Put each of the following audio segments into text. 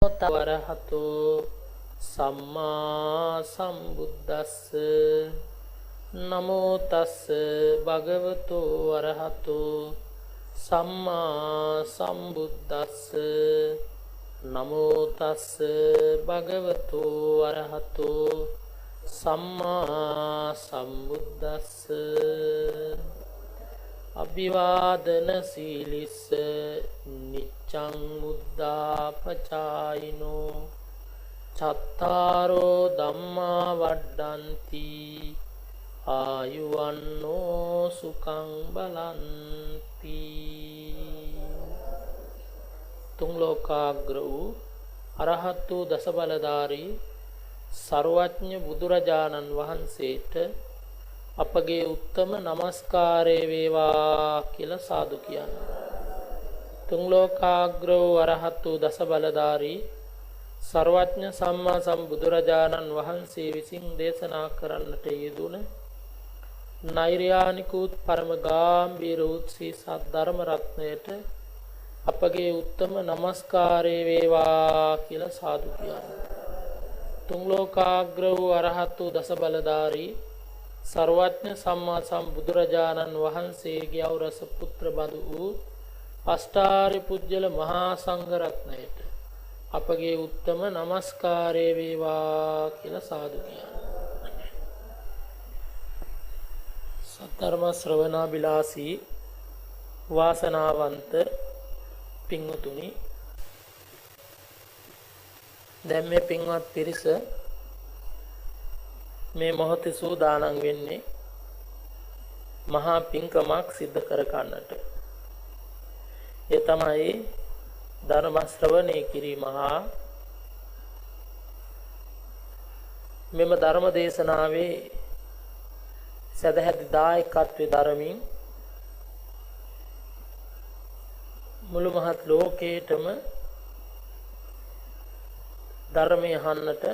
වරහතෝ සම්මා සම්බුද්දස්ස නමෝ තස්ස භගවතෝ වරහතෝ සම්මා සම්බුද්දස්ස නමෝ තස්ස භගවතෝ වරහතෝ සම්මා සම්බුද්දස්ස අභිවාදන සීලිස්ස නිච්ඡං උද්ධාපචායිනෝ චත්තාරෝ ධම්මා වඩ්ඩಂತಿ ආයුවන්නෝ සුඛං බලಂತಿ තුන් ලෝකාග්‍ර වූ අරහත් වූ දසබලධාරී සර්වඥ බුදුරජාණන් වහන්සේට අපගේ උත්තම නමස්කාරය වේවා කියලා සාදු කියන්න. තුන් ලෝකාග්‍ර වූ අරහත් වූ දසබලධාරී සර්වඥ සම්මා සම්බුදුරජාණන් වහන්සේ විසින් දේශනා කරන්නට යෙදුන නෛර්යානික උත් පරම ගාම්භීර උත් සී සද්ධර්ම රත්නයට අපගේ උත්තම නමස්කාරය වේවා කියලා සාදු කියන්න. තුන් ලෝකාග්‍ර වූ අරහත් වූ දසබලධාරී සර්වඥ සම්මා සම්බුදුරජාණන් වහන්සේගේ අවරස පුත්‍ර බඳු වූ අෂ්ටාරි පුජ්‍යල මහා සංඝ රත්නයට අපගේ උත්තම නමස්කාරය වේවා කියලා සාදු කියන්න. සද්ධර්ම ශ්‍රවණාබිලාසී වාසනාවන්ත පින්වතුනි, දැන් මේ පින්වත් පිරිස මේ මොහොතේ සූදානම් වෙන්නේ මහා පින්කමක් සිද්ධ කර ගන්නට. ඒ තමයි ධර්ම ශ්‍රවණය කිරීම හා මෙම ධර්ම දේශනාවේ සදැහැති දායකත්වයේ ධර්මින් මුළු මහත් ලෝකේටම ධර්මය අහන්නට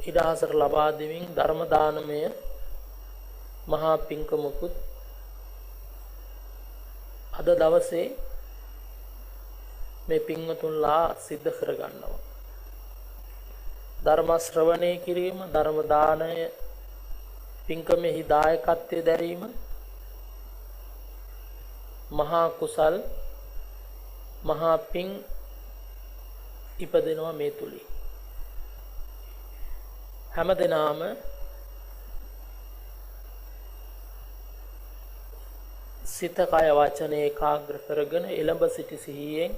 ඉඩහසර ලබා දෙමින් ධර්ම දානමය මහා පින්කමකුත් අද දවසේ මේ පින්වතුන්ලා සිද්ධ කර ගන්නවා. ධර්ම ශ්‍රවණය කිරීම, ධර්ම දානය, පින්කමෙහි දායකත්වයේ දැරීම මහා කුසල් මහා පින් ඉපදෙනවා මේ තුලින්. හැම දිනම සිත කය වචන ඒකාග්‍ර කරගෙන එළඹ සිටි සිහියෙන්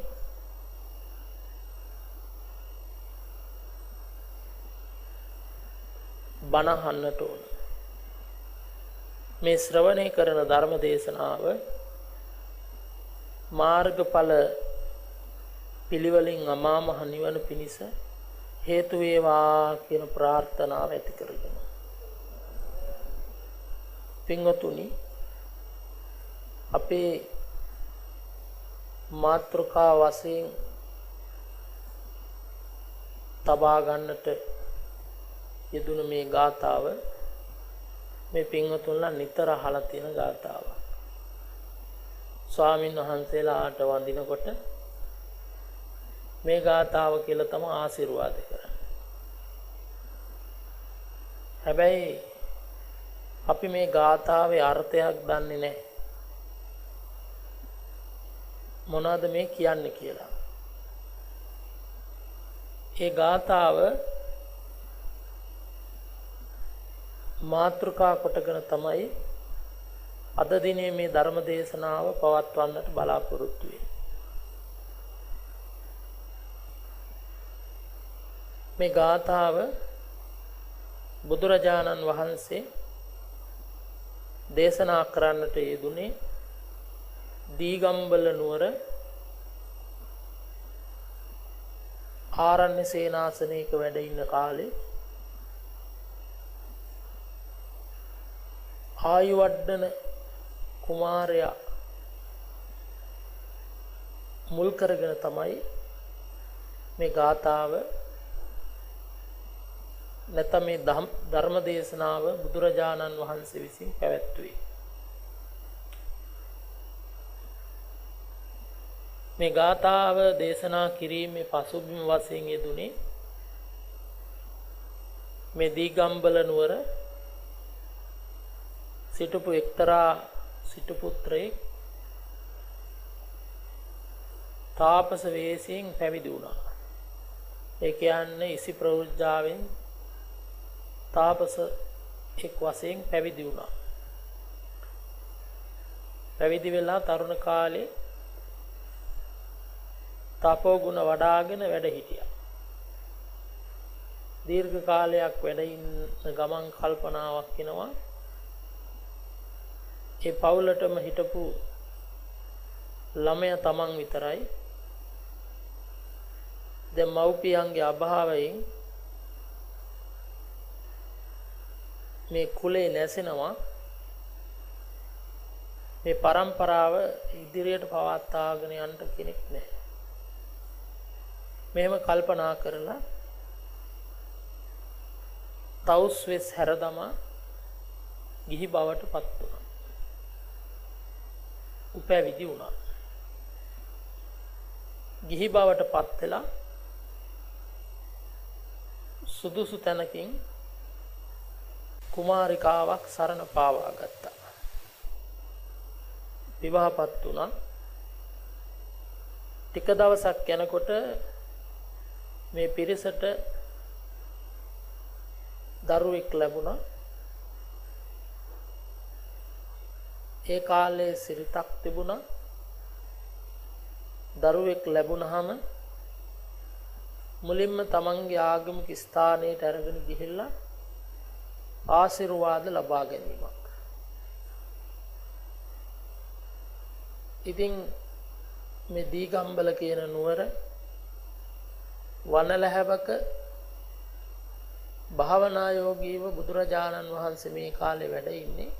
බණ අහන්නට ඕන. මේ ශ්‍රවණය කරන ධර්ම දේශනාව මාර්ගඵල පිළිවෙලින් අමා මහ නිවන පිණිස හේතු වේවා කියන ප්‍රාර්ථනාව ඇති කරගෙන පින්වතුනි, අපේ මාතෘකා වශයෙන් තබා ගන්නට යෙදුන මේ ගාථාව මේ පින්වතුන්ලා නිතර අහලා තියෙන ගාථාවක්. ස්වාමින් වහන්සේලාට වඳිනකොට මේ ගාථාව කියලා තමයි ආශිර්වාද කරන්නේ. හැබැයි අපි මේ ගාථාවේ අර්ථයක් දන්නේ නැහැ. මොනවද මේ කියන්නේ කියලා. ඒ ගාථාව මාතෘකා කොටගෙන තමයි අද දිනේ මේ ධර්ම දේශනාව පවත්වන්නට බලාපොරොත්තු වෙන්නේ. මේ ගාථාව බුදුරජාණන් වහන්සේ දේශනා කරන්නට යෙදුනේ දීගම්බල නුවර ආරණ්‍ය සේනාසනයක වැඩ ඉන්න කාලේ ආයුවඩන කුමාරයා මුල් කරගෙන තමයි මේ ගාථාව නැත්නම් මේ ධර්ම දේශනාව බුදුරජාණන් වහන්සේ විසින් පැවැත්වුවේ. මේ ගාථාව දේශනා කිරීමේ පසුබිම වශයෙන් යෙදුනේ මේ දීගම්බල නුවර සිටපු එක්තරා සිටු පුත්‍රයෙක් තාපස වේශයෙන් පැවිදි වුණා. ඒ කියන්නේ ඉසි ප්‍රවෘජ්ජාවෙන් තාපස එක් වශයෙන් පැවිදි වුණා. පැවිදි වෙලා තරුණ කාලේ තපෝ ගුණ වඩාගෙන වැඩ හිටියා. දීර්ඝ කාලයක් වැඩ ඉන්න ගමන් කල්පනාවක් එනවා. ඒ පවුලටම හිටපු ළමයා තමන් විතරයි. දැන් මව්පියන්ගේ අභාවයෙන් මේ කුලේ නැසෙනවා. මේ પરම්පරාව ඉදිරියට පවත්වාගෙන යන්න කෙනෙක් නැහැ. මෙහෙම කල්පනා කරලා තවුස්වෙස් හැරදමා ගිහි බවට පත් වුණා. උපැවිදි වුණා. ගිහි බවට පත් වෙලා සුදුසු තැනකින් කුමාරිකාවක් සරණ පාවා ගත්තා. විවාහපත් වුණා. ටික දවසක් යනකොට මේ පිරිසට දරුවෙක් ලැබුණා. ඒ කාලේ සිරිතක් තිබුණා. දරුවෙක් ලැබුණාම මුලින්ම තමන්ගේ ආගමික ස්ථානයට අරගෙන ගිහිල්ලා ආශිර්වාද ලබා ගැනීමක්. ඉතින් මේ දීගම්බල කියන නුවර වනලැහැවක භාවනා යෝගීව බුදුරජාණන් වහන්සේ මේ කාලේ වැඩ ඉන්නේ.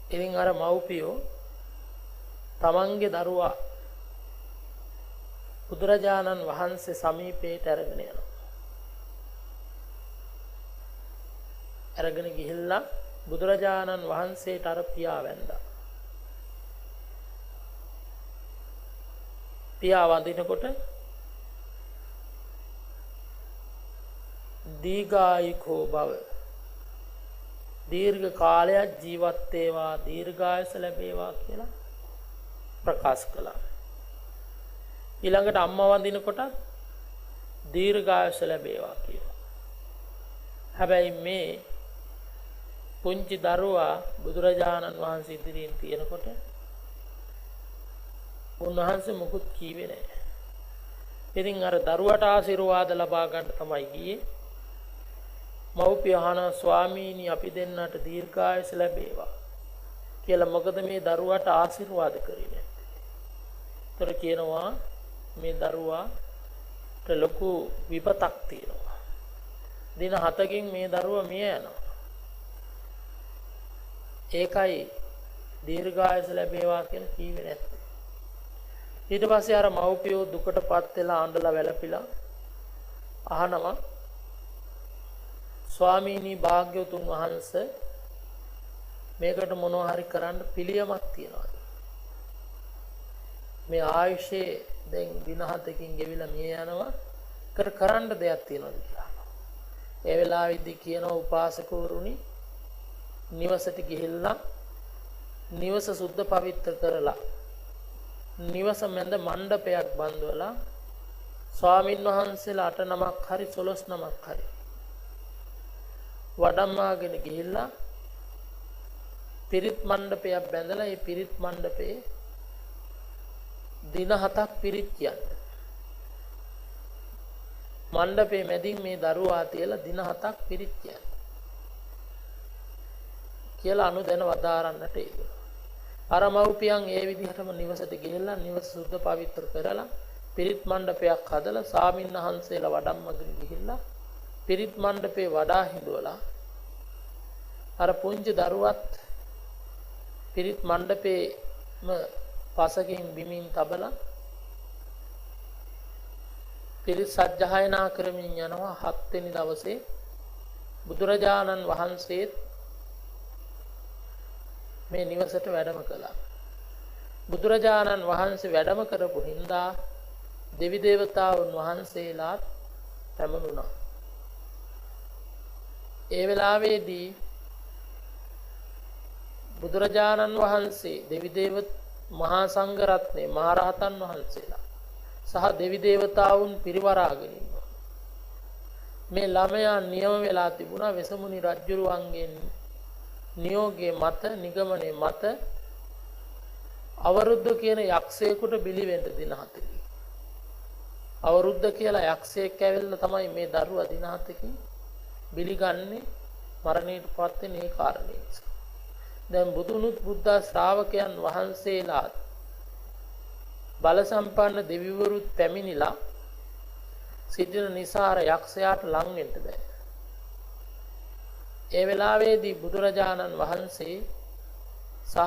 ඉතින් අර මව්පියෝ තමන්ගේ දරුවා බුදුරජාණන් වහන්සේ සමීපයට අරගෙන යනවා. අරගෙන ගිහිල්ලා බුදුරජාණන් වහන්සේට අර පියා වැඳා. පියා වඳිනකොට දීඝායුකෝ භව, දීර්ඝ කාලයක් ජීවත් වේවා, දීර්ඝායස ලැබේවා කියලා ප්‍රකාශ කළා. ඊළඟට අම්මා වඳිනකොට දීර්ඝායස ලැබේවා කියලා. හැබැයි මේ පුංචි දරුවා බුදුරජාණන් වහන්සේ ඉදිරියෙන් තියෙනකොට උන්වහන්සේ මුකුත් කීවේ නැහැ. ඉතින් අර දරුවට ආශිර්වාද ලබා ගන්න තමයි ගියේ. මව්පිය අහන ස්වාමීනි අපි දෙන්නට දීර්ඝායස ලැබේවා කියලා. මොකද මේ දරුවට ආශිර්වාද කරේ නැත්තේ. ඒතර කියනවා මේ දරුවාට ලොකු විපතක් තියෙනවා. දින 7කින් මේ දරුවා මිය යනවා. ඒකයි දීර්ඝායස ලැබේවා කියලා කීවේ නැත්තේ. ඊට පස්සේ අර මව්පියෝ දුකටපත් වෙලා ආඬලා වැළපිලා අහනවා ස්වාමීනි භාග්‍යවතුන් වහන්සේ මේකට මොනවා හරි කරන්න පිළියමක් තියනවාද? මේ ආයුෂේ දැන් දින 7කින් ගෙවිලා මිය යනවා. කරන්න දෙයක් තියනවාද කියලා. ඒ වෙලාවේදී කියනවා උපාසකවරුනි නිවසට ගිහිල්ලා නිවස සුද්ධ පවිත්‍ර කරලා නිවස මැද මණ්ඩපයක් බඳවලා ස්වාමින් වහන්සේලා 8 නමක් හරි 12 නමක් හරි වඩම්මාගෙන ගිහිල්ලා පිරිත් මණ්ඩපයක් බැඳලා ඒ පිරිත් මණ්ඩපේ දින 7ක් පිරිත් කියන්නේ. මණ්ඩපේ මැදින් මේ දරුවා තියලා දින 7ක් පිරිත් කියන්නේ. කියලා අනුදැන වදාරන්නට ඉන්නවා. අර මව්පියන් ඒ විදිහටම නිවසට ගිහිල්ලා නිවස සුද්ධ පවිත්‍ර කරලා පිරිත් මණ්ඩපයක් හදලා ස්වාමීන් වහන්සේලා වඩම්මගෙන ගිහිල්ලා පිරිත් මණ්ඩපේ වඩා හිඳවලා අර පුංචි දරුවත් පිරිත් මණ්ඩපේම පසකින් බිමින් තබලා පිරිත් සජ්ජායනා කරමින් යනවා. 7 වෙනි දවසේ බුදුරජාණන් වහන්සේත් මේ නිවසට වැඩම කළා. බුදුරජාණන් වහන්සේ වැඩම කරපු හින්දා දෙවි දේවතාවුන් වහන්සේලාත් පැමුණුණා. ඒ වෙලාවේදී බුදුරජාණන් වහන්සේ දෙවි දේව මහා සංඝ රත්නයේ මහරහතන් වහන්සේලා සහ දෙවි දේවතාවුන් පිරිවරාගෙන ඉන්නවා. මේ ළමයා නියම වෙලා තිබුණා වෙසමුණි රජුරුවන්ගෙන් නියෝගයේ මත නිගමනයේ මත අවරුද්ධ කියන යක්ෂයෙකුට බිලි වෙන්න දින 7කින්. අවරුද්ධ කියලා යක්ෂයෙක් ඇවිල්ලා තමයි මේ දරුවා දින 7කින් බිලිගන්නේ මරණයට පත් වෙන ඒ කාරණේ. දැන් බුදුනුත් බුද්ධ ශ්‍රාවකයන් වහන්සේලාත් බල සම්පන්න දෙවිවරුත් පැමිණිලා සිටින නිසාර යක්ෂයාට ලං වෙන්න බෑ. ඒ වෙලාවේදී බුදුරජාණන් වහන්සේ සහ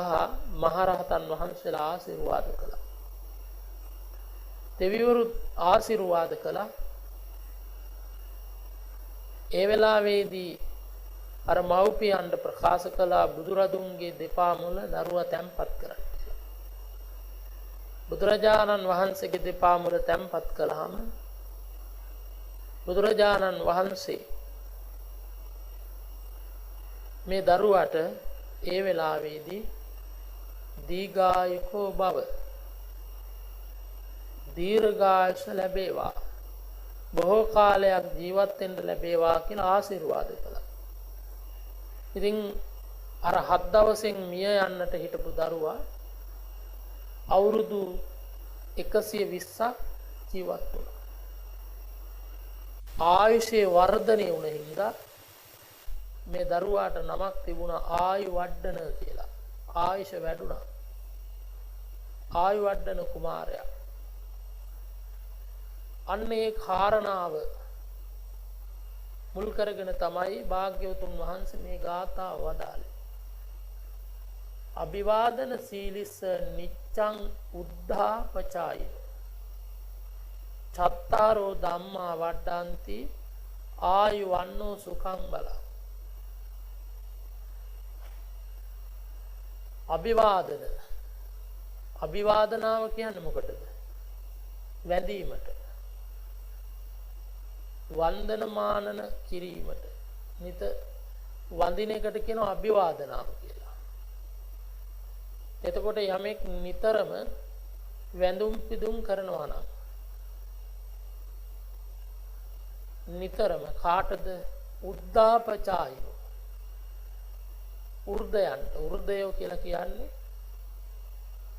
මහරහතන් වහන්සේලා ආශිර්වාද කළා. දෙවිවරුත් ආශිර්වාද කළා. ඒ වෙලාවේදී අර මව්පියන්ට ප්‍රකාශ කළා බුදුරදුන්ගේ දෙපා මුල දරුවා තැන්පත් කරන්න. බුදුරජාණන් වහන්සේගේ දෙපා මුල තැන්පත් කළාම බුදුරජාණන් වහන්සේ මේ දරුවාට ඒ වෙලාවේදී දීඝායුකෝ භව දීර්ඝායුෂ ලැබේවා බොහෝ කාලයක් ජීවත් වෙන්න ලැබේවා කියලා ආශිර්වාද කළා. ඉතින් අර 7 දවසෙන් මිය යන්නට හිටපු දරුවා අවුරුදු 120ක් ජීවත් වුණා. ආයුෂේ වර්ධනය වුණ හින්දා මේ දරුවාට නමක් තිබුණා ආයු වඩන කියලා. ආයුෂ වැඩුණා. ආයු වඩන කුමාරයා. අන්න ඒ කාරණාව මුල් කරගෙන තමයි භාග්‍යවතුන් වහන්සේ මේ ගාථා වදාළේ. අභිවාදන සීලිස්ස නිච්ඡං උද්ධාපචාය චත්තාරෝ ධම්මා වඩ්ඩಂತಿ ආයු වන්නෝ සුඛං බලං. අභිවාදන අභිවාදනාව කියන්නේ මොකටද? වැඳීමට වන්දනමානන කිරීමට නිත වඳින එකට කියනවා අභිවාදනාව කියලා. එතකොට යමෙක් නිතරම වැඳුම් පිදුම් කරනවා නම් නිතරම කාටද? උද්ධාපචායෝ උර්ධයන්ට. උර්ධයෝ කියලා කියන්නේ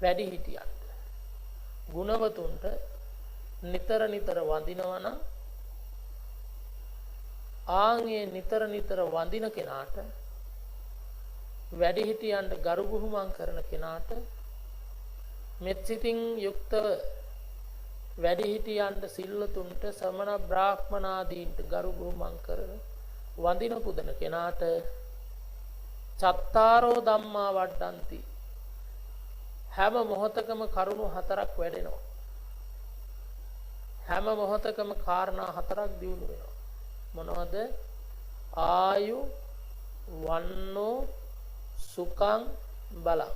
වැඩිහිටියන්ට ගුණවතුන්ට නිතර නිතර වඳිනවා නම් ආන්ගේ නිතර නිතර වඳින කෙනාට වැඩිහිටියන්ට ගරු බුහුමන් කරන කෙනාට මෙත් සිතින් යුක්තව වැඩිහිටියන්ට සිල්ලතුන්ට සමන බ්‍රාහ්මනාදීන්ට ගරු බුහුමන් කරන වඳින පුදන කෙනාට චත්තාරෝ ධම්මා වඩ්ඩಂತಿ හැම මොහොතකම කරුණු 4ක් වැඩෙනවා. හැම මොහොතකම කාරණා 4ක් දියුණු වෙනවා. මොනවද? ආයු වන්නෝ සුඛං බලං.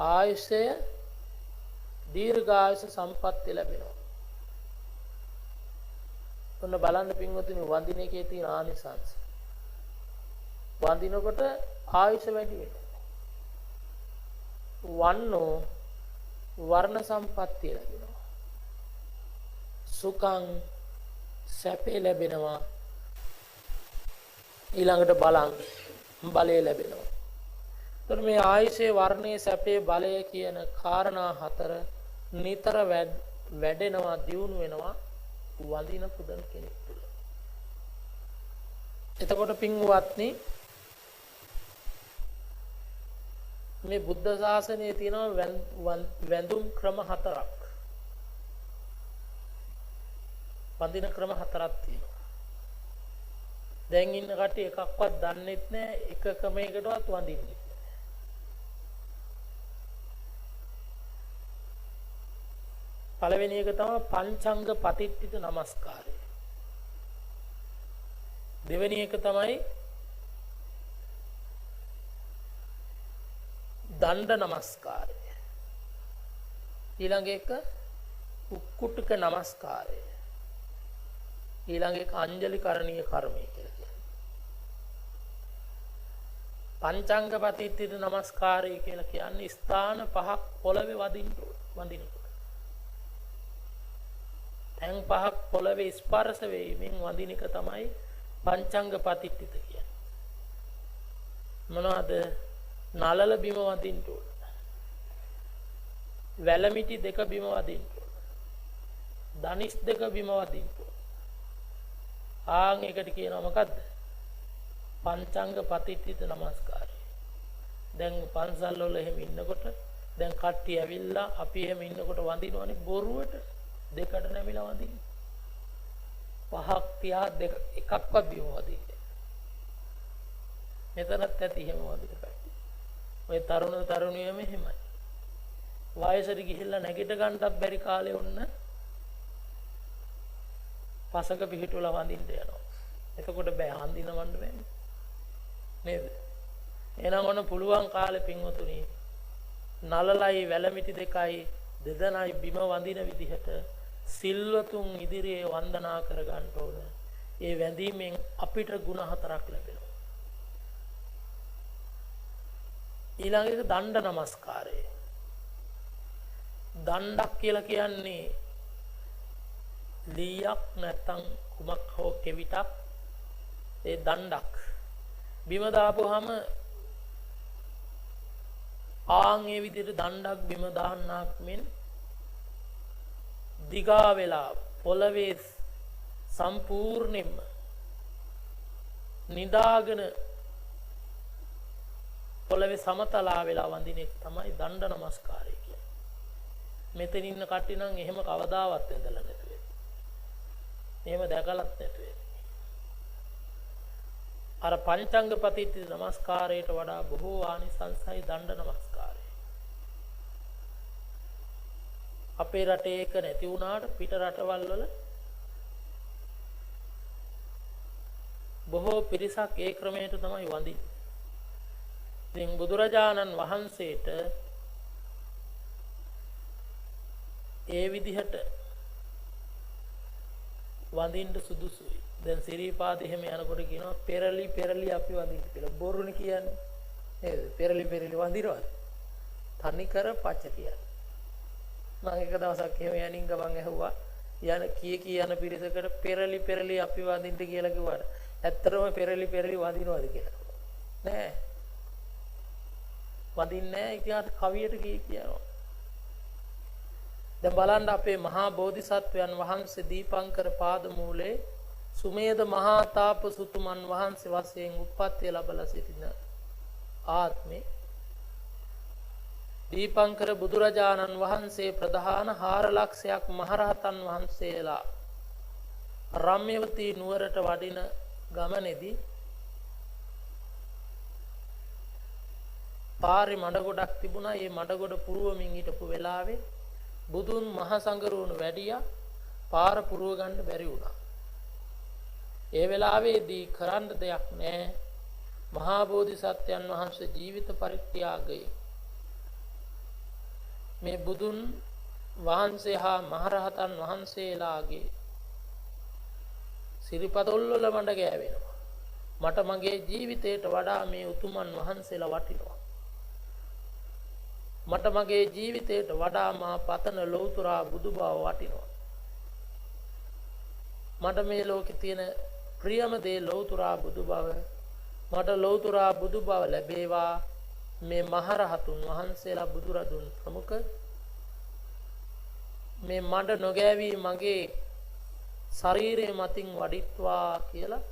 ආයුෂය දීර්ඝායුෂ සම්පත්තිය ලැබෙනවා. ඔන්න බලන්න පින්වතුනි වඳින එකේ තියෙන ආනිසංස. වඳිනකොට ආයුෂ වැඩි වෙනවා. වන්නෝ වර්ණ සම්පත්තිය ලැබෙනවා. සුඛං සැපේ ලැබෙනවා. ඊළඟට බලං බලය ලැබෙනවා. එතකොට මේ ආයුෂේ වර්ණයේ සැපේ බලය කියන කාරණා 4 නිතර වැඩෙනවා දියුණු වෙනවා වඳින පුදන කෙනෙක් තුළ. එතකොට පින්වත්නි මේ බුද්ධ ශාසනයේ තියෙනවා වැඳුම් ක්‍රම 4ක්. වඳින ක්‍රම 4ක් තියෙනවා. දැන් ඉන්න කට්ටිය එකක්වත් දන්නෙත් නැහැ, එක ක්‍රමයකටවත් වඳින්නේ නැහැ. පළවෙනි එක තමයි පංචංග පතිට්ඨිත නමස්කාරය. දෙවෙනි එක තමයි දණ්ඩ නමස්කාරය. ඊළඟ එක උක්කුට්ටක නමස්කාරය. ඊළඟ එක අංජලි කරණීය කර්මය කියලා කියනවා. පංචංග පතිත්ථිත නමස්කාරය කියලා කියන්නේ ස්ථාන පහක් පොළවේ වදිනකොට. තැන් පහක් පොළවේ ස්පර්ශ වීමෙන් වදින එක තමයි පංචංග පතිත්ථිත කියන්නේ. මොනවාද? නලල බිම වදින්න ඕන. වැලමිටි දෙක බිම වදින්න ඕන. ධනිස් දෙක බිම වදින්න ඕන. ආන් එකට කියනවා මොකද්ද? පංචංග පතිත්ථිත නමස්කාරය. දැන් පන්සල් වල එහෙම ඉන්නකොට දැන් කට්ටිය ඇවිල්ලා අපි එහෙම ඉන්නකොට වඳිනවනේ බොරුවට දෙකට නැමිලා වඳින්න. පහක් තියා දෙක එකක්වත් බිම වදින්නේ. මෙතනත් ඇති එහෙම වදින කට්ටිය. ඔය තරුණියම එහෙමයි. වයසට ගිහිල්ලා නැගිට ගන්නත් බැරි කාලේ ඔන්න පසක පිහිටුවලා වඳින්න යනවා. එතකොට බෑ වඳිනවන්න බෑනේ. නේද? එහෙනම් ඔන්න පුළුවන් කාලේ පින්වතුනි නලලයි වැලමිටි දෙකයි දෙදෙනයි බිම වඳින විදිහට සිල්වතුන් ඉදිරියේ වන්දනා කර ගන්න ඕන. ඒ වැඳීමෙන් අපිට ගුණ 4ක් ලැබෙනවා. ඊළඟ එක දණ්ඩ නමස්කාරය. දණ්ඩක් කියලා කියන්නේ ලීයක් නැත්තම් කුමක් හෝ කෙවිතක්. ඒ දණ්ඩක් බිම දාපුවාම ආන් ඒ විදිහට දණ්ඩක් බිම දාන්නක් මෙන් දිගා වෙලා පොළවේ සම්පූර්ණයෙන්ම නිදාගෙන පොළවේ සමතලා වෙලා වඳින එක තමයි දණ්ඩ නමස්කාරය කියන්නේ. මෙතන ඉන්න කට්ටිය නම් එහෙම කවදාවත් ඇඳලා නැතු වෙයි. එහෙම දැකලත් නැතු වෙයි. අර පංචංග පතිත්ථිත නමස්කාරයට වඩා බොහෝ ආනිසංසයි දණ්ඩ නමස්කාරය. අපේ රටේ එක නැති වුණාට පිට රටවල් වල බොහෝ පිරිසක් ඒ ක්‍රමයට තමයි වඳින්නේ. ඉතින් බුදුරජාණන් වහන්සේට ඒ විදිහට වඳින්න සුදුසුයි. දැන් සිරිපාද එහෙම යනකොට කියනවා පෙරලි අපි වඳින්න කියලා. බොරුනේ කියන්නේ. නේද? පෙරලි වඳිනවද? තනි කර පච්ච කියන්නේ. මම එක දවසක් එහෙම යනින් ගමන් ඇහුවා යන පිරිසකට පෙරලි අපි වඳින්න කියලා කිව්වට ඇත්තටම පෙරලි වඳිනවද කියලා. නෑ. වඳින්නේ නෑ. ඉතින් කවියට කියනවා. දැන් බලන්න අපේ මහා බෝධිසත්වයන් වහන්සේ දීපංකර පාදමූලේ සුමේද මහා තාපසුතුමන් වහන්සේ වශයෙන් උප්පත්තිය ලැබලා සිටින ආත්මේ දීපංකර බුදුරජාණන් වහන්සේ ප්‍රධාන 4 ලක්ෂයක් මහරහතන් වහන්සේලා රම්‍යවතී නුවරට වඩින ගමනේදී පාරේ මඩ ගොඩක් තිබුණා. ඒ මඩ ගොඩ පුරවමින් හිටපු වෙලාවේ බුදුන් මහ සංඝරුවන වැඩියා පාර පුරව ගන්න බැරි වුණා. ඒ වෙලාවේදී කරන්න දෙයක් නැහැ. මහා බෝධිසත්වයන් වහන්සේ ජීවිත පරිත්‍යාගය මේ බුදුන් වහන්සේ හා මහරහතන් වහන්සේලාගේ සිරිපතොල් වල මඩ ගෑවෙනවා. මට මගේ ජීවිතයට වඩා මේ උතුමන් වහන්සේලා වටිනවා. මට මගේ ජීවිතයට වඩා මා පතන ලෞතුරා බුදුබව වටිනවා. මට මේ ලෝකේ තියෙන ප්‍රියම දේ ලෞතුරා බුදුබව. මට ලෞතුරා බුදුබව ලැබේවා. මේ මහරහතුන් වහන්සේලා බුදුරදුන් ප්‍රමුඛ මේ මඩ නොගෑවි මගේ ශරීරයේ මතින් වඩිත්වා කියලා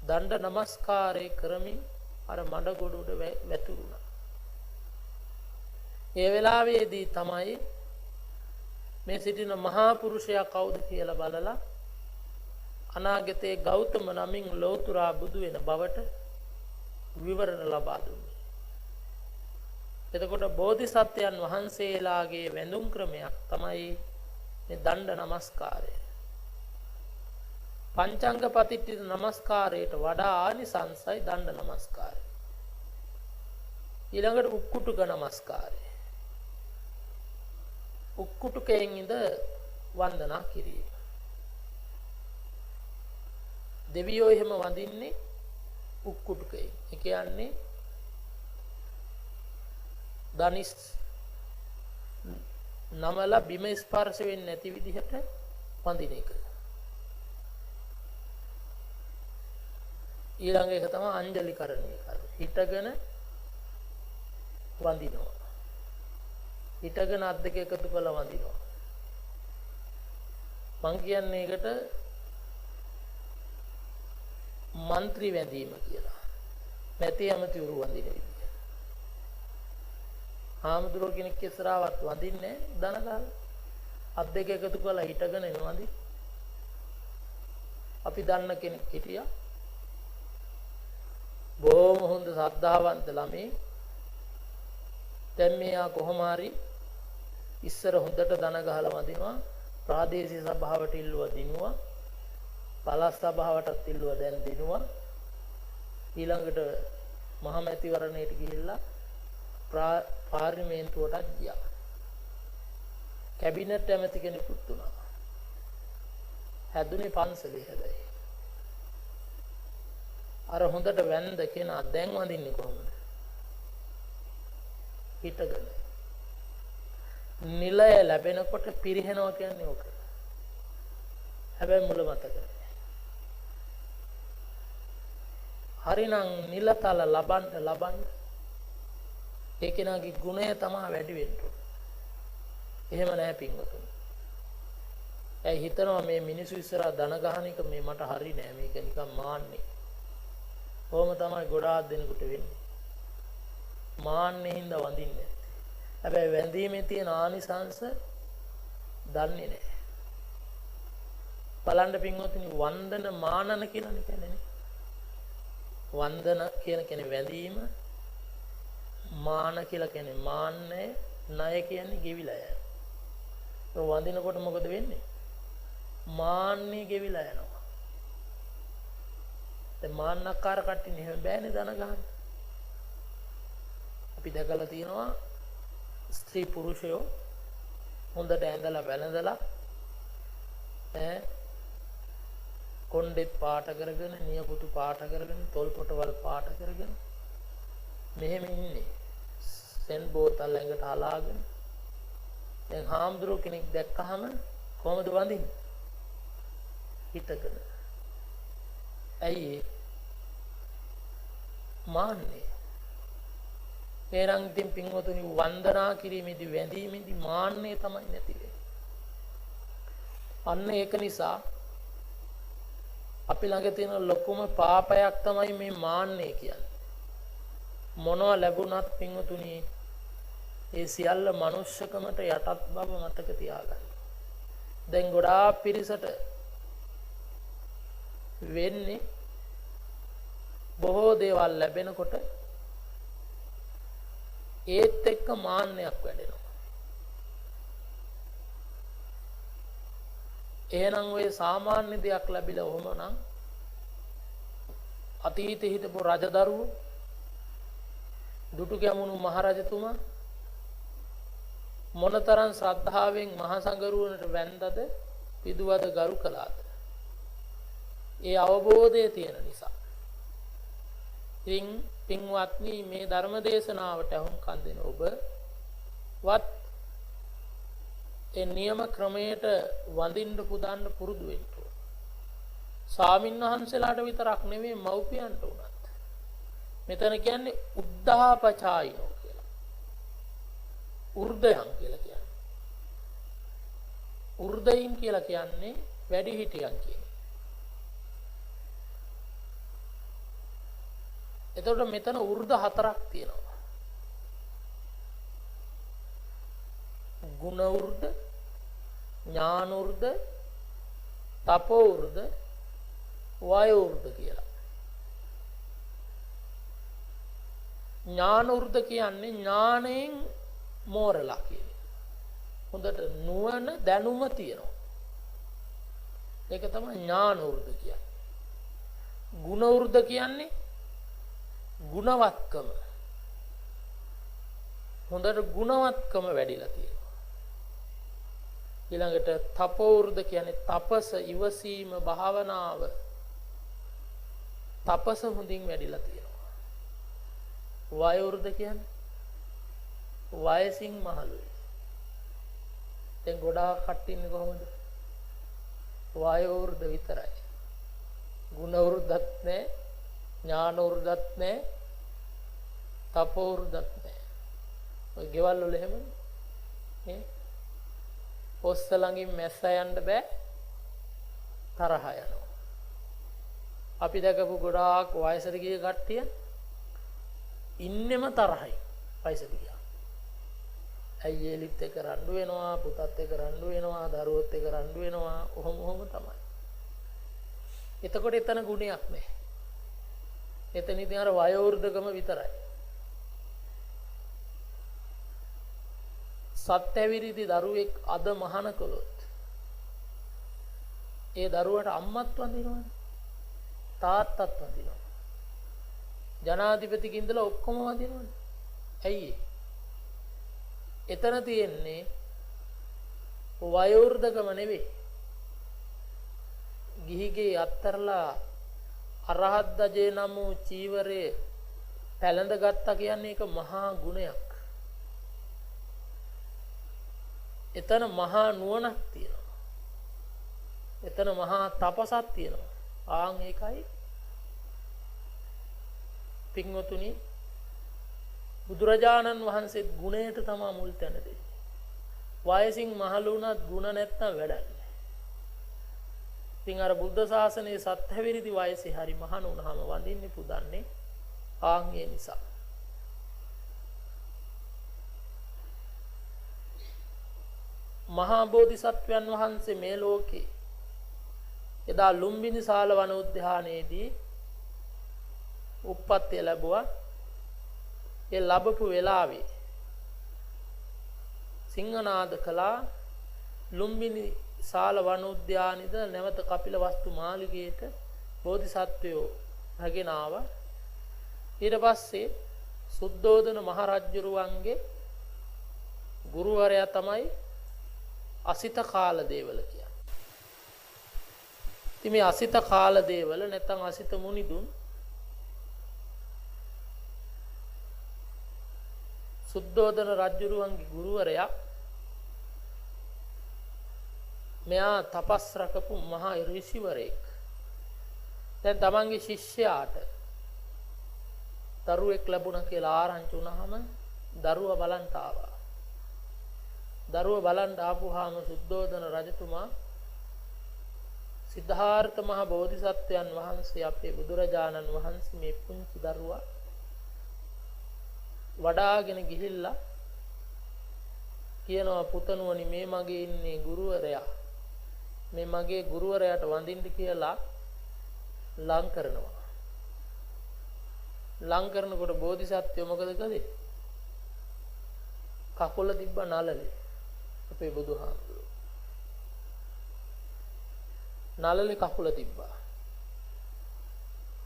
දණ්ඩ නමස්කාරය කරමින් අර මඩ ගොඩ උඩ වැතුරුණා. ඒ වෙලාවේදී තමයි මේ සිටින මහා පුරුෂයා කවුද කියලා බලලා අනාගතයේ ගෞතම නමින් ලෞතුරා බුදු වෙන බවට විවරණ ලබා දුන්නා. එතකොට බෝධිසත්වයන් වහන්සේලාගේ වැඳුම් ක්‍රමයක් තමයි මේ දණ්ඩ නමස්කාරය. පංචංග පතිත්ථිත නමස්කාරයට වඩා ආනිසංසයි දණ්ඩ නමස්කාරය. ඊළඟට උක්කුටුක නමස්කාරය. උක්කුටුකයෙන් ඉඳ වන්දනා කිරීම. දෙවියෝ එහෙම වඳින්නේ උක්කුටුකයෙන්. ඒ කියන්නේ දනිස් නමලා බිම ස්පර්ශ වෙන්නේ නැති විදිහට වඳින එක. ඊළඟ එක තමයි අංජලි කරණය කරන. හිටගෙන වඳිනවා. හිටගෙන අත් දෙක එකතු කරලා වඳිනවා. මං කියන්නේ ඒකට මන්ත්‍රී වැඳීම කියලා. නැති ඇමති උරු වඳින විදිය. හාමුදුරුවෝ කෙනෙක් ඉස්සරහවත් වඳින්නේ දන ගහලා. අත් දෙක එකතු කරලා හිටගෙන එනවඳි. අපි දන්න කෙනෙක් හිටියා. බොහොම හොඳ ශ්‍රද්ධාවන්ත ළමයි. දැන් මෙයා කොහොම හරි ඉස්සර හොඳට දන ගහලා වඳිනවා. ප්‍රාදේශීය සභාවට ඉල්ලුවා දිනුවා. පළාත් සභාවටත් ඉල්ලුවා දැන් දිනුවා. ඊළඟට මහමැතිවරණයට ගිහිල්ලා පාර්ලිමේන්තුවටත් ගියා. කැබිනට් ඇමති කෙනෙකුත් වුණා. හැදුනේ පන්සලේ හැබැයි. අර හොඳට වැන්ද කෙනා දැන් වඳින්නේ කොහොමද? හිටගෙන. නිලය ලැබෙනකොට පිරිහෙනවා කියන්නේ ඕක. හැබැයි මුල මතක. හරිනම් නිලතල ලබන්න ඒ කෙනාගේ ගුණය තමයි වැඩි වෙන්න ඕන. එහෙම නැහැ පින්වතුනි. ඇයි හිතනවා මේ මිනිස්සු ඉස්සරහා දන ගහන එක මේ මට හරි නෑ මේක නිකන් මාන්නේ. කොහොම තමයි ගොඩාක් දෙනෙකුට වෙන්නේ. මාන්නේ හින්දා වඳින්නේ. හැබැයි වැඳීමේ තියෙන ආනිසංස දන්නේ නැහැ. බලන්න පින්වතුනි වන්දන මානන කියලානේ කියන්නේ. වන්දන කියන කෙනේ වැඳීම, මාන කියලා කියන්නේ මාන්නේ, ණය කියන්නේ ගෙවිලා යන. ඒ වඳිනකොට මොකද වෙන්නේ? මාන්නේ ගෙවිලා යනවා. දැන් මාන්නකාර කට්ටියනේ එහෙම බෑනේ දන ගන්න. අපි දැකලා තියෙනවා ස්ත්‍රී පුරුෂයෝ හොඳට ඇඳලා වැළඳලා කොණ්ඩෙත් පාට කරගෙන නියපොතු පාට කරගෙන තොල් පොටවල් පාට කරගෙන මෙහෙම ඉන්නේ සෙන් බෝතල් ළඟට හලාගෙන දැන් හාමුදුරුවෝ කෙනෙක් දැක්කහම කොහොමද වඳින්නේ? හිටගෙන. ඇයි මාන්නේ? ඒරං ඉතින් පින්වතුනි වන්දනා කිරීමේදී වැඳීමේදී මාන්නේ තමයි නැති වෙන්නේ. අන්න ඒක නිසා අපි ළඟ තියෙන ලොකුම පාපයක් තමයි මේ මාන්නේ කියන්නේ. මොනවා ලැබුණත් පින්වතුනි ඒ සියල්ල මනුෂ්‍යකමට යටත් බව මතක තියාගන්න. දැන් ගොඩාක් පිරිසට වෙන්නේ බොහෝ දේවල් ලැබෙනකොට ඒත් එක්ක මාන්නයක් වැඩෙනවා. එහෙනම් ඔය සාමාන්‍ය දෙයක් ලැබිලා ඔහොම නම් අතීතේ හිටපු රජදරුවෝ දුටු ගැමුණු මහරජතුමා මොනතරම් ශ්‍රද්ධාවෙන් මහා සංඝරුවනට වැඳද පිදුවද ගරු කළාද? ඒ අවබෝධය තියෙන නිසා. ඉතින් පින්වත්නි මේ ධර්ම දේශනාවට අහුම්කම් දෙන ඔබ වත් ඒ නියම ක්‍රමයට වඳින්න පුදන්න පුරුදු වෙන්න ඕන. ස්වාමින්වහන්සේලාට විතරක් නෙමෙයි මව්පියන්ට උනත්. මෙතන කියන්නේ උද්ධාපචායිනෝ කියලා. උර්ධයන් කියලා කියන්නේ. උර්ධයින් කියලා කියන්නේ වැඩිහිටියන් කියන්නේ. එතකොට මෙතන උර්ධ හතරක් තියෙනවා. ගුණ උර්ධ, ඥාන උර්ධ, තපෝ උර්ධ, වායෝ උර්ධ කියලා. ඥාන උර්ධ කියන්නේ ඥාණයෙන් මෝරලා කියන්නේ. හොඳට නුවණ දැනුම තියෙනවා. ඒක තමයි ඥාන උර්ධ කියන්නේ. ගුණ උර්ධ කියන්නේ ගුණවත්කම. හොඳට ගුණවත්කම වැඩිලා තියෙනවා. ඊළඟට තපෝවෘද කියන්නේ තපස, ඉවසීම, භාවනාව. තපස හොඳින් වැඩිලා තියෙනවා. වයෝවෘද කියන්නේ වයසින් මහලුයි. දැන් ගොඩාක් කට්ටිය ඉන්නේ කොහොමද? වයෝවෘද විතරයි. ගුණවෘදත් නැහැ, ඥානවෘදත් නැහැ, තපෝවෘදත් නැහැ. ඔය ගෙවල් වල එහෙමනේ. නේ? පොස්ස ළඟින් මැස්ස යන්න බෑ, තරහ යනවා. අපි දැකපු ගොඩාක් වයසට ගිය කට්ටිය ඉන්නෙම තරහයි වයසට ගියා. අයියෙලිත් එක්ක රණ්ඩු වෙනවා, පුතත් එක්ක රණ්ඩු වෙනවා, දරුවොත් එක්ක රණ්ඩු වෙනවා, ඔහොම තමයි. එතකොට එතන ගුණයක් නැහැ. එතන ඉතින් අර වයෝවෘද්ධකම විතරයි. සත්‍යවිරිදි දරුවෙක් අද මහාන කළොත් ඒ දරුවට අම්මත් වඳිනවනේ, තාත්තත් වඳිනවා, ජනාධිපතිගෙ ඉඳලා ඔක්කොම වඳිනවනේ. ඇයි එතන තියෙන්නේ වයෝවෘද්ධකම නෙවෙයි. ගිහිගේ අත්තරලා අරහත් දජේ නම් වූ චීවරේ පැලඳ ගත්තා කියන්නේ ඒක මහා ගුණයක්. එතන මහා නුවණක් තියෙනවා. එතන මහා තපසක් තියෙනවා. ආන් ඒකයි පින්වතුනි බුදුරජාණන් වහන්සේ ගුණයට තමයි මුල් තැන දෙන්නේ. වයසින් මහලු වුණත් ගුණ නැත්තම් වැඩක් නැහැ. ඉතින් අර බුද්ධ ශාසනයේ සත්‍යවිරිදි වයසේ හරි මහාන වුණාම වඳින්නේ පුදන්නේ ආන් ඒ නිසා. මහා බෝධිසත්වයන් වහන්සේ මේ ලෝකේ එදා ලුම්බිනි සාල වන උද්‍යානයේදී උප්පත්තිය ලැබුවා. ඒ ලැබපු වෙලාවේ සිංහනාද කළා ලුම්බිනි සාල වන උද්‍යානෙද නැවත කපිලවස්තු මාලිගයට බෝධිසත්වයෝ රැගෙන ආවා. ඊට පස්සේ සුද්ධෝදන මහරජුරුවන්ගේ ගුරුවරයා තමයි අසිත කාලදේවල කියන්නේ. ඉතින් මේ අසිත කාලදේවල නැත්නම් අසිත මුනිදුන් සුද්ධෝදන රජුරුවන්ගේ ගුරුවරයා. මෙයා තපස් රකපු මහා ඍෂිවරයෙක්. දැන් තමන්ගේ ශිෂ්‍යයාට දරුවෙක් ලැබුණා කියලා ආරංචි වුණාම දරුවා බලන්න ආවා. දරුවා බලන්න ආපුවාම සුද්ධෝදන රජතුමා සිද්ධාර්ථ මහ බෝධිසත්වයන් වහන්සේ අපේ බුදුරජාණන් වහන්සේ මේ පුංචි දරුවා වඩාගෙන ගිහිල්ලා කියනවා පුතණුවනි මේ මගේ ඉන්නේ ගුරුවරයා. මේ මගේ ගුරුවරයාට වඳින්න කියලා ලං කරනවා. ලං කරනකොට බෝධිසත්වය මොකද කළේ? කකුල තිබ්බ නළලේ. අපේ බුදුහාමුදුරුවෝ නළලේ කකුල තිබ්බා.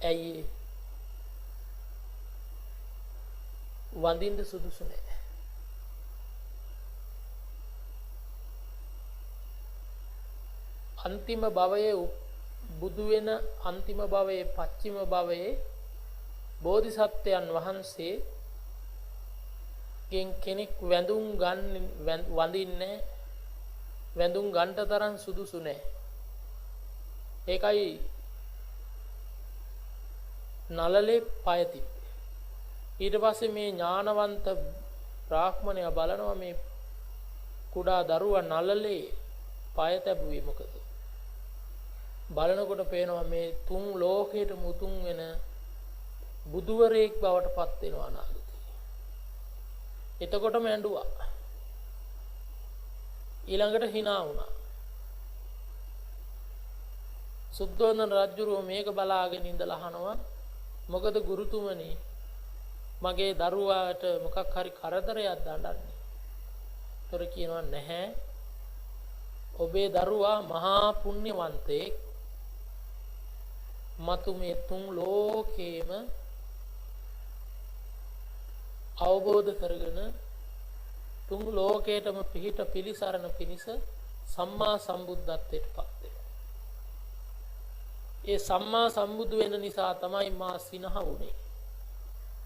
ඇයි? වඳින්න සුදුසු නැහැ. අන්තිම භවයේ බුදු වෙන අන්තිම භවයේ පච්චිම භවයේ බෝධිසත්වයන් වහන්සේ කෙනෙක් වැඳුම් වඳින්නේ වැඳුම් ගන්නට තරම් සුදුසු නැහැ. ඒකයි නළලේ පය තිබ්බේ. ඊට පස්සේ මේ ඥානවන්ත බ්‍රාහ්මණයා බලනවා මේ කුඩා දරුවා නළලේ පය තැබුවේ මොකද? බලනකොට පේනවා මේ තුන් ලෝකයට මුතුන් වෙන බුදුවරයෙක් බවට පත් වෙනවා නාගතේ. එතකොටම ඇඬුවා. ඊළඟට hina වුණා. සුද්ධෝදන රජුරෝ මේක බලාගෙන ඉඳලා අහනවා මොකද ගුරුතුමනි මගේ දරුවාට මොකක් හරි කරදරයක් දඬන්නේ. ඒතර කියනවා නැහැ. ඔබේ දරුවා මහා පුණ්‍යවන්තයෙක්. මතු මේ තුන් ලෝකේම අවබෝධ කරගෙන තුන් ලෝකයටම පිහිට පිලිසරණ පිණිස සම්මා සම්බුද්ධත්වයට පත් වෙනවා. ඒ සම්මා සම්බුදු වෙන නිසා තමයි මා සිනහ වුනේ.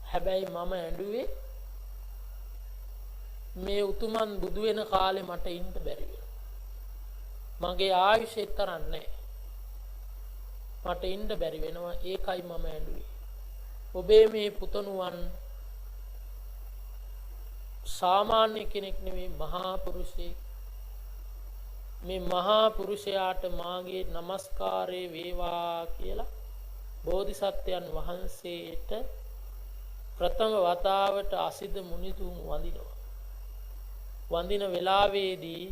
හැබැයි මම ඇඬුවේ මේ උතුමන් බුදු වෙන කාලේ මට ඉන්න බැරි වෙනවා. මගේ ආයුෂය තරම් නැහැ. මට ඉන්න බැරි වෙනවා. ඒකයි මම ඇඬුවේ. ඔබේ මේ පුතණුවන් සාමාන්‍ය කෙනෙක් නෙවෙයි මහා පුරුෂයෙක්. මේ මහා පුරුෂයාට මාගේ নমස්කාරය වේවා කියලා බෝධිසත්වයන් වහන්සේට ප්‍රථම වතාවට අසිත මුනිතුන් වඳිනවා. වඳින වෙලාවේදී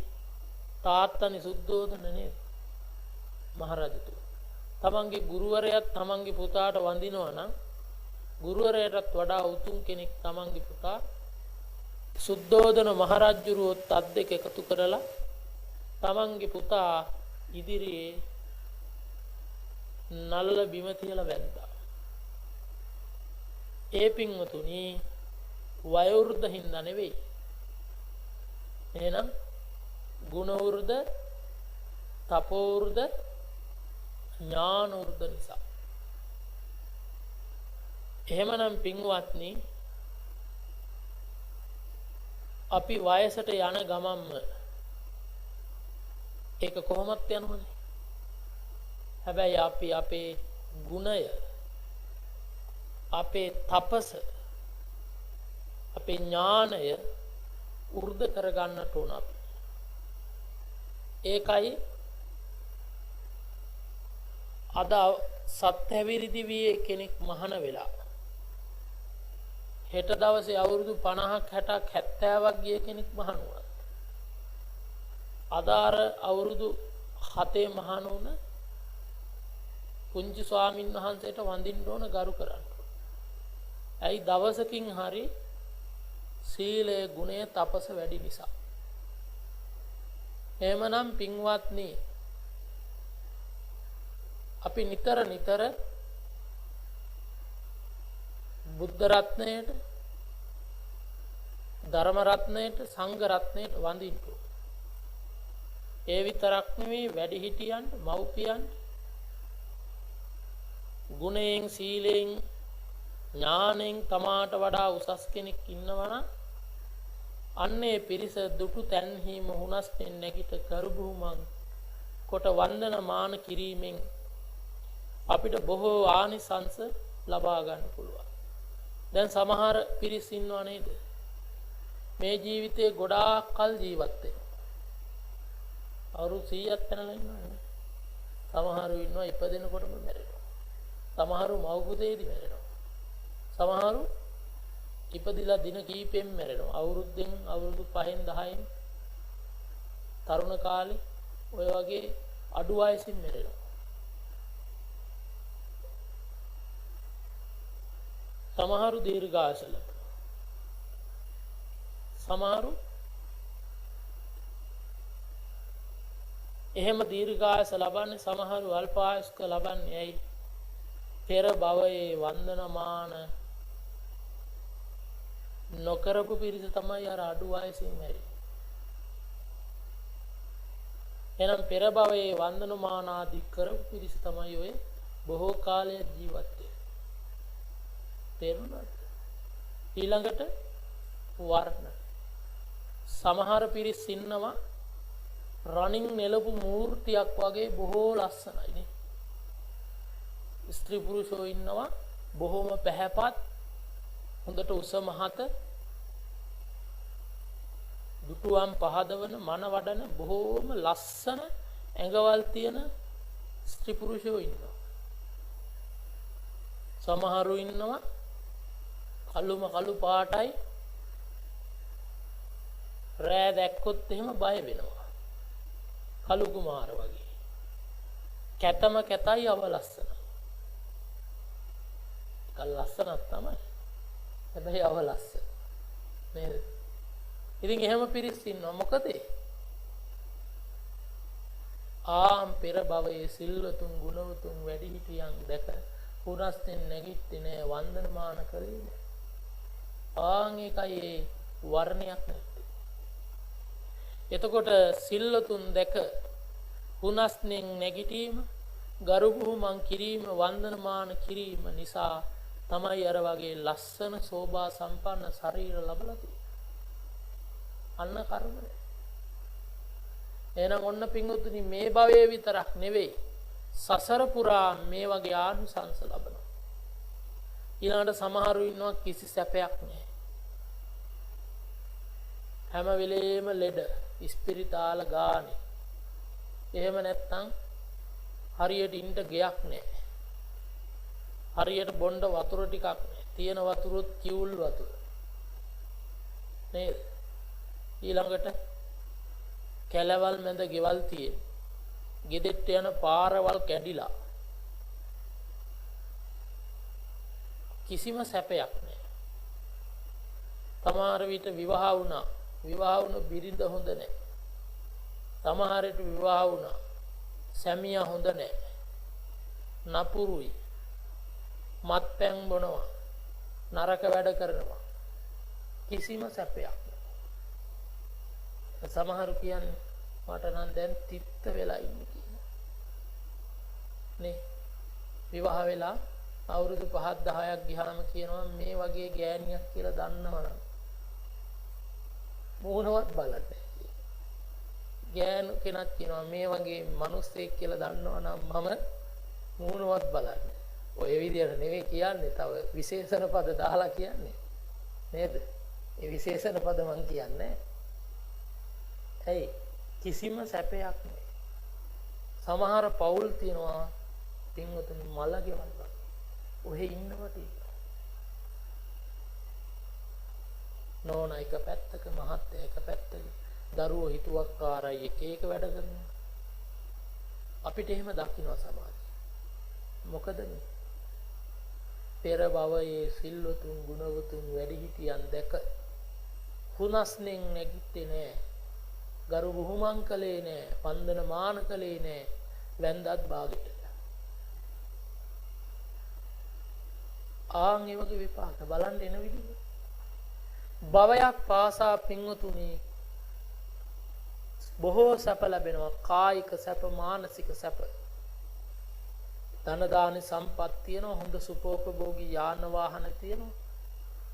තාත්තනි සුද්ධෝදන නේද මහරජතුමා තමන්ගේ ගුරුවරයාත් තමන්ගේ පුතාට වඳිනවා නම් ගුරුවරයාටත් වඩා උතුම් කෙනෙක් තමන්ගේ පුතා සුද්ධෝදන මහරජුරුවොත් අත් දෙක එකතු කරලා තමන්ගේ පුතා ඉදිරියේ නල්ල බිම තියලා වැන්දා. ඒ පින්වතුනි වයෝවෘද්ධ හින්දා නෙවෙයි. එහෙනම් ගුණවෘද්ධ, තපෝවෘද්ධ, ඥානවෘද්ධ නිසා. එහෙමනම් පින්වත්නි අපි වයසට යන ගමන්ම ඒක කොහොමත් යනවනේ. හැබැයි අපි අපේ ගුණය, අපේ තපස, අපේ ඥානය වෘද්ධ කරගන්නට ඕන අපි. ඒකයි අද සත්හැවිරි දිවියේ කෙනෙක් මහාන වෙලා හෙට දවසේ අවුරුදු 50ක් 60ක් 70ක් ගිය කෙනෙක් මහාන වුණා. අදාර අවුරුදු 7 මහාන වුණ පුංචි ස්වාමින් වහන්සේට වඳින්න ඕන ගරු කරන්න. ඇයි දවසකින් හරි සීලය ගුණය තපස වැඩි නිසා. එහෙමනම් පින්වත්නි අපි නිතර නිතර බුද්ධ රත්නයට, ධර්ම රත්නයට, සංඝ රත්නයට වඳින්න. ඒ විතරක් නෙවෙයි වැඩිහිටියන්ට, මව්පියන්ට ගුණයෙන්, සීලයෙන්, ඥාණයෙන් තමාට වඩා උසස් කෙනෙක් ඉන්නවා නම් අන්නේ පිරිස දුටු තැන්හි මුහුණස් නැගිට කරුබුමන් කොට වන්දනමාන කිරීමෙන් අපිට බොහෝ ආනිසංස ලබා ගන්න පුළුවන්. දැන් සමහර පිරිස් ඉන්නව නේද? මේ ජීවිතේ ගොඩාක් කල් ජීවත් වෙනවා. අවුරුදු 100ක් පැනලා ඉන්නවා. සමහරු ඉන්නවා ඉපදෙනකොටම මැරෙනවා. සමහරු මව් පුතේදී මැරෙනවා. සමහරු ඉපදිලා දින කීපෙන් මැරෙනවා. අවුරුද්දෙන් අවුරුදු 5න් 10න් තරුණ කාලේ ඔය වගේ අඩු වයසින් මැරෙනවා. සමහරු දීර්ඝාසල. සමහරු එහෙම දීර්ඝාස ලබන්නේ, සමහරු අල්පායුෂ්ක ලබන්නේ ඇයි? පෙර භවයේ වන්දනමාන නොකරපු පිරිස තමයි අර අඩු වයසින් මැරෙන්නේ. එහෙනම් පෙර භවයේ වන්දනමාන ආදී කරපු පිරිස තමයි ඔය බොහෝ කාලයක් ජීවත් වෙන්නේ. තේරුණාද? ඊළඟට වර්ණ. සමහර පිරිස් ඉන්නවා රණින් නෙලපු මූර්තියක් වගේ බොහෝ ලස්සනයි නේ. ස්ත්‍රී පුරුෂෝ ඉන්නවා බොහොම පැහැපත්, හොඳට උස මහත, දුටුවම් පහදවන, මන වඩන බොහෝම ලස්සන ඇඟවල් තියෙන ස්ත්‍රී පුරුෂෝ ඉන්නවා. සමහරු ඉන්නවා කළු පාටයි, රෑ දැක්කොත් එහෙම බය වෙනවා. කළු කුමාර වගේ. කැතම කැතයි අවලස්සන. කල් ලස්සනක් තමයි. හැබැයි අවලස්සන. නේද? ඉතින් එහෙම පිරිස් ඉන්නවා. මොකද පෙර භවයේ සිල්වතුන් ගුණවතුන් වැඩිහිටියන් දැක පුරස්තෙන් නැගිට්ටේ නෑ, වන්දනමාන කළේ නෑ. ඒකයි වර්ණයක් නැත්තේ. එතකොට සිල්ලතුන් දැක හුනස්නෙන් නැගිටීම ගරු බුහුමන් කිරීම වන්දනමාන කිරීම නිසා තමයි අර වගේ ලස්සන සෝභා සම්පන්න ශරීර ලැබලා තියෙන්නේ. අන්න කර්මය. එහෙනම් ඔන්න පින්වතුනි මේ භවයේ විතරක් නෙවෙයි සසර පුරා මේ වගේ ආනිසංස ලබනවා. ඊළඟට සමහරු ඉන්නවා කිසි සැපයක් නැහැ. හැම වෙලේම ලෙඩ, ස්පිරිතාල ගානේ. එහෙම නැත්තම් හරියට ඉන්න ගයක් නැහැ. හරියට බොණ්ඩ වතුර ටිකක් නැහැ. තියෙන වතුරොත් කිවුල් වතුර. නේද? ඊළඟට කැලවල් මැද ගෙවල් තියෙන. ගෙදෙට්ට යන පාරවල් කැඩිලා. කිසිම සැපයක් නැහැ. සමහර විට විවාහ වුණා. විවාහ වුණ බිරිඳ හොඳ නැහැ. සමහරට විවාහ වුණා. සැමියා හොඳ නැහැ. නපුරුයි. මත්පැන් බොනවා. නරක වැඩ කරනවා. කිසිම සැපයක් නැහැ. සමහරු කියන්නේ මට නම් දැන් තිත්ත වෙලා ඉන්නේ කියලා. නේ? විවාහ වෙලා අවුරුදු 5ක් 10ක් ගියාම කියනවා මේ වගේ ගෑණියක් කියලා දන්නවනම් මොනවත් බලන්නේ. ගෑනු කෙනෙක් කියනවා මේ වගේ මිනිස්සෙක් කියලා දන්නවනම් මම මොනවත් බලන්නේ. ඔය විදියට නෙවෙයි කියන්නේ, තව විශේෂණ පද දාලා කියන්නේ. නේද? ඒ විශේෂණ පද මං කියන්නේ. ඇයි? කිසිම සැපයක් නැහැ. සමහර පවුල් තියනවා පින්වතුනි මල ගෙවල් වල. ඔහෙ ඉන්නවට නෝනා එක පැත්තක, මහත්තයා එක පැත්තක, දරුවෝ හිතුවක්කාරයි එක එක වැඩ කරනවා. අපිට එහෙම දකින්න සමාජය. මොකද මේ පෙර භවයේ සිල්වතුන් ගුණවතුන් වැඩිහිටියන් දැක හුනස්නෙන් නැගිට්ටේ නෑ. ගරු බුහුමන් කළේ නෑ. වන්දන මාන කළේ නෑ. වැන්දත් බාගෙට. ආන් ඒ වගේ විපාක බලන්න එන විදිහ. භවයක් පාසා පින්වතුනි බොහෝ සැප ලැබෙනවා. කායික සැප, මානසික සැප. ධන දාන සම්පත් තියෙනවා. හොඳ සුඛෝපභෝගී යාන වාහන තියෙනවා.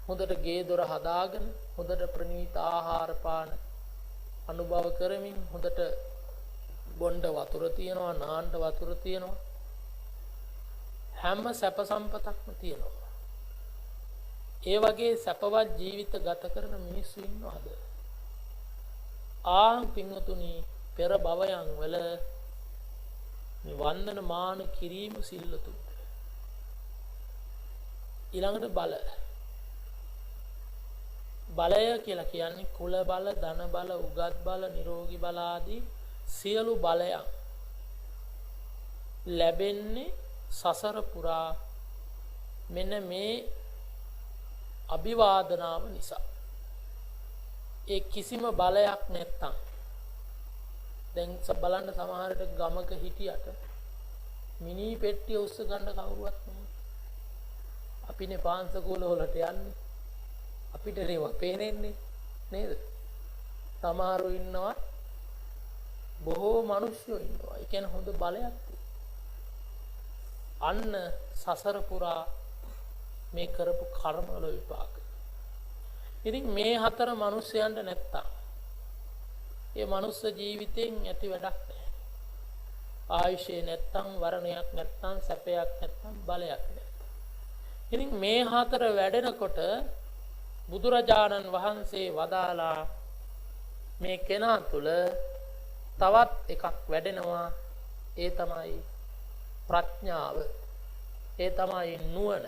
හොඳට ගේ දොර හදාගෙන හොඳට ප්‍රණීත ආහාර පාන අනුභව කරමින් හොඳට බොණ්ඩ වතුර තියෙනවා, නාන්න වතුර තියෙනවා. හැම සැප සම්පතක්ම තියෙනවා. ඒ වගේ සැපවත් ජීවිත ගත කරන මිනිස්සු ඉන්නවද? ආන් පින්වතුනි පෙර භවයන් වල මේ වන්දන මාන කිරීම සිල්ලතුන්. ඊළඟට බලය කියලා කියන්නේ කුල බල, ධන බල, උගත් බල, නිරෝගී බල ආදී සියලු බලයන් ලැබෙන්නේ සසර පුරා මෙන්න මේ අභිවාදනාව නිසා. ඒ කිසිම බලයක් නැත්තම් දැන් බලන්න සමහරට ගමක හිටියට මිනි පෙට්ටිය උස්ස ගන්න කවුරුවත් නැහැ. අපිනේ පාංශකූල වලට යන්නේ. අපිට ඒවා පේනෙන්නේ නේද? සමහරු ඉන්නවා බොහෝ මිනිස්සු ඉන්නවා. ඒ කියන්නේ හොඳ බලයක් තියෙනවා. අන්න සසර පුරා මේ කරපු කර්ම වල විපාක. ඉතින් මේ හතර මිනිස්යන්ට නැත්තම් ඒ මනුස්ස ජීවිතෙන් ඇති වැඩක් නැහැ. ආයුෂය නැත්තම්, වරණයක් නැත්තම්, සැපයක් නැත්තම්, බලයක් නැත්තම්. ඉතින් මේ හතර වැඩෙනකොට බුදුරජාණන් වහන්සේ වදාලා මේ කෙනා තුල තවත් එකක් වැඩෙනවා. ඒ තමයි ප්‍රඥාව. ඒ තමයි නුවණ.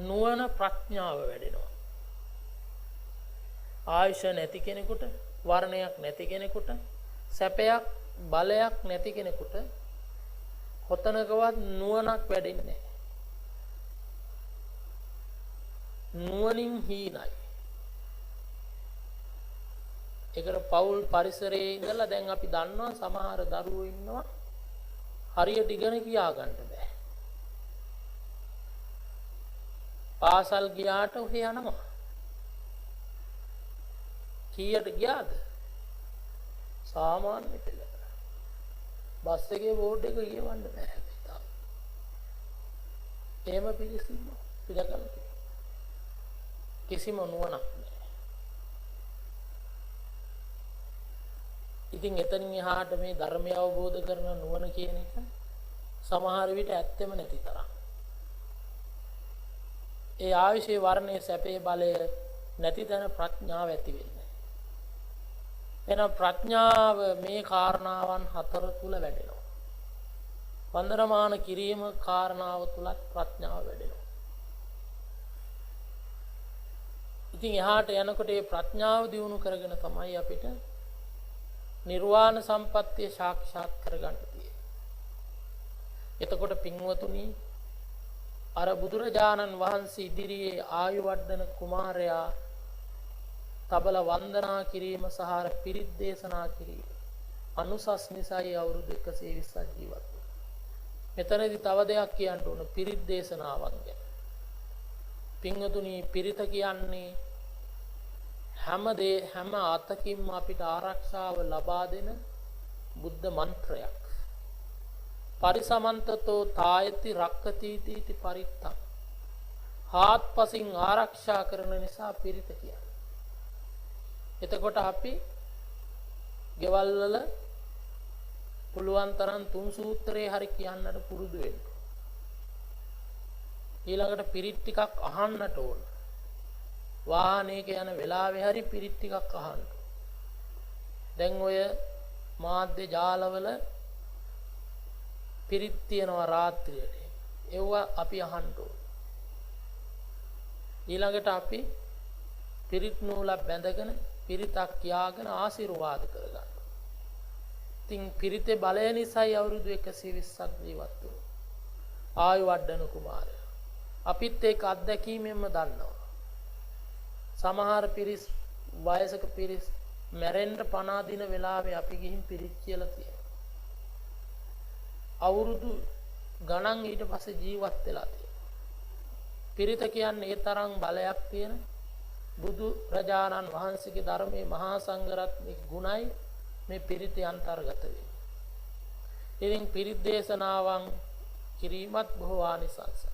නුවණ ප්‍රඥාව වැඩෙනවා. ආයුෂ නැති කෙනෙකුට, වර්ණයක් නැති කෙනෙකුට, සැපයක් බලයක් නැති කෙනෙකුට කොතනකවත් නුවණක් වැඩෙන්නේ නැහැ. නුවණින් හීනයි. ඒකට පෞල් පරිසරයේ ඉඳලා දැන් අපි දන්නවා සමහර දරුවෝ ඉන්නවා හරියට ඉගෙන කියා ගන්න බෑ. පාසල් ගියාට ඔහේ යනවා. කීයට ගියාද? සාමාන්‍ය පෙළ. බස් එකේ බෝඩ් එක කියවන්න බෑ. එහෙම පිළිස් ඉන්නවා. පිළිගන්න. කිසිම නුවණක් නැහැ. ඉතින් එතනින් එහාට මේ ධර්මය අවබෝධ කරන නුවණ කියන එක සමහර විට ඇත්තෙම නැති තරම්. ඒ ආවිෂේ වර්ණයේ සැපේ බලය නැති තැන ප්‍රඥාව ඇති වෙන්නේ. එහෙනම් ප්‍රඥාව මේ කාරණාවන් හතර තුල වැඩෙනවා. වන්දනමාන කිරීම කාරණාව තුලත් ප්‍රඥාව වැඩෙනවා. ඉතින් එහාට යනකොට මේ ප්‍රඥාව දියුණු කරගෙන තමයි අපිට නිර්වාණ සම්පත්තිය සාක්ෂාත් කරගන්න තියෙන්නේ. එතකොට පින්වතුනි අර බුදුරජාණන් වහන්සේ ඉදිරියේ ආයු වර්ධන කුමාරයා තබල වන්දනා කිරීම සහ පිරිත් දේශනා කිරීම අනුසස් නිසායි අවුරුදු 120ක් ජීවත් වුණා. මෙතනදී තව දෙයක් කියන්න ඕන පිරිත් දේශනාවන් ගැන. පින්වතුනි පිරිත කියන්නේ හැම අතකින්ම අපිට ආරක්ෂාව ලබා දෙන බුද්ධ මන්ත්‍රයක්. පරිසමන්තතෝ තායති රක්කති තීති පරිත්තං. හාත්පසින් ආරක්ෂා කරන නිසා පිරිත කියන්නේ. එතකොට අපි ගෙවල් වල පුළුවන් තරම් තුන් සූත්‍රේ හරි කියන්නට පුරුදු වෙන්න. ඊළඟට පිරිත් ටිකක් අහන්නට ඕන. වාහනයක යන වෙලාවේ හරි පිරිත් ටිකක් අහන්න. දැන් ඔය මාධ්‍ය ජාලවල පිරිත් තියනවා රාත්‍රියට. ඒවා අපි අහන්න ඕන. ඊළඟට අපි පිරිත් නූලක් බැඳගෙන පිරිතක් කියාගෙන ආශිර්වාද කරගන්න. ඉතින් පිරිතේ බලය නිසායි අවුරුදු 120ක් ජීවත් වුණේ. ආයු වඩන කුමාරයා. අපිත් ඒක අත්දැකීමෙන්ම දන්නවා. සමහර පිරිස් වයසක පිරිස් මැරෙන්න පණ දින වෙලාවේ අපි ගිහින් පිරිත් කියලා තියෙනවා. අවුරුදු ගණන් ඊට පස්සේ ජීවත් වෙලා තියෙනවා. පිරිත කියන්නේ ඒ තරම් බලයක් තියෙන බුදු රජාණන් වහන්සේගේ ධර්මයේ මහා සංඝරත්නයේ ගුණයි මේ පිරිතේ අන්තර්ගත වෙන්නේ. ඉතින් පිරිත් දේශනාවන් කිරීමත් බොහෝ ආනිසංසයි.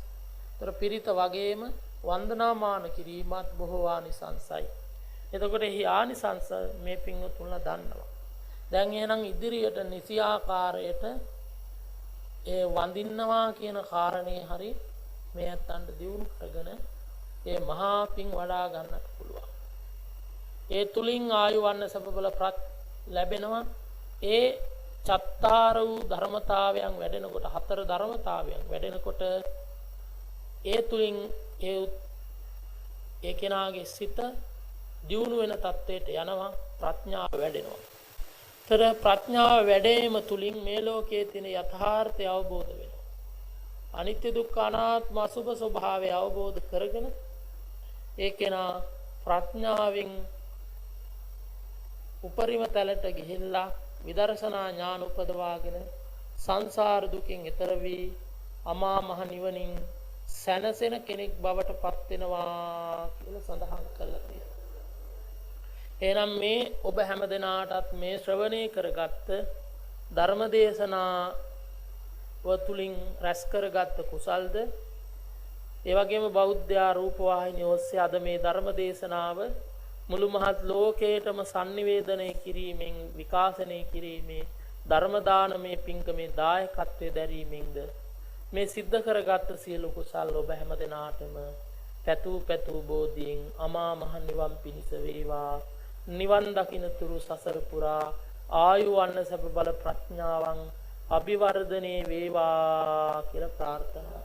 ඒතර පිරිත වගේම වන්දනාමාන කිරීමත් බොහෝ ආනිසංසයි. එතකොට එහි ආනිසංස මේ පින්වතුන්ලා දන්නවා. දැන් එහෙනම් ඉදිරියට නිසි ආකාරයට ඒ වඳින්නවා කියන කාරණේ හරි මේ අතන්ට දියුණු කරගෙන ඒ මහා පිං වඩා ගන්නට පුළුවන්. ඒ තුලින් ආයු වන්න සබබල ලැබෙනවා. ඒ චත්තාර වූ ධර්මතාවයන් වැඩෙනකොට හතර ධර්මතාවයන් වැඩෙනකොට ඒ තුලින් ඒ කෙනාගේ සිත දියුණු වෙන තත්ත්වයට යනවා. ප්‍රඥාව වැඩෙනවා. තර ප්‍රඥාව වැඩීම තුලින් මේ ලෝකයේ තියෙන යථාර්ථය අවබෝධ වෙනවා. අනිත්‍ය දුක්ඛ අනාත්ම අසුභ ස්වභාවය අවබෝධ කරගෙන ඒ කෙනා ප්‍රඥාවෙන් උපරිම තලට ගිහිල්ලා විදර්ශනා ඥාන උපදවාගෙන සංසාර දුකින් ඈතර වී අමා මහ නිවනින් සැනසෙන කෙනෙක් බවට පත් වෙනවා කියලා සඳහන් කරලා තියෙනවා. එහෙනම් මේ ඔබ හැම දිනාටත් මේ ශ්‍රවණය කරගත්ත ධර්මදේශනා වතුලින් රැස් කරගත්ත කුසල්ද ඒ වගේම බෞද්ධ රූප වාහිනිය ඔස්සේ අද මේ ධර්මදේශනාව මුළු මහත් ලෝකයටම sannivedanaya කිරීමෙන් විකාශනය කිරීමේ ධර්ම දානමේ පින්කමේ දායකත්වයේ දැරීමෙන්ද මේ සිද්ධ කරගත්ත සියලු කුසල් ඔබ හැම දිනාටම පැතු බෝධියෙන් අමා මහ නිවන් පිණිස වේවා. නිවන් දකින්න තුරු සසර පුරා ආයු වන්න සබ බල ප්‍රඥාවන් අභිවර්ධනේ වේවා කියලා ප්‍රාර්ථනා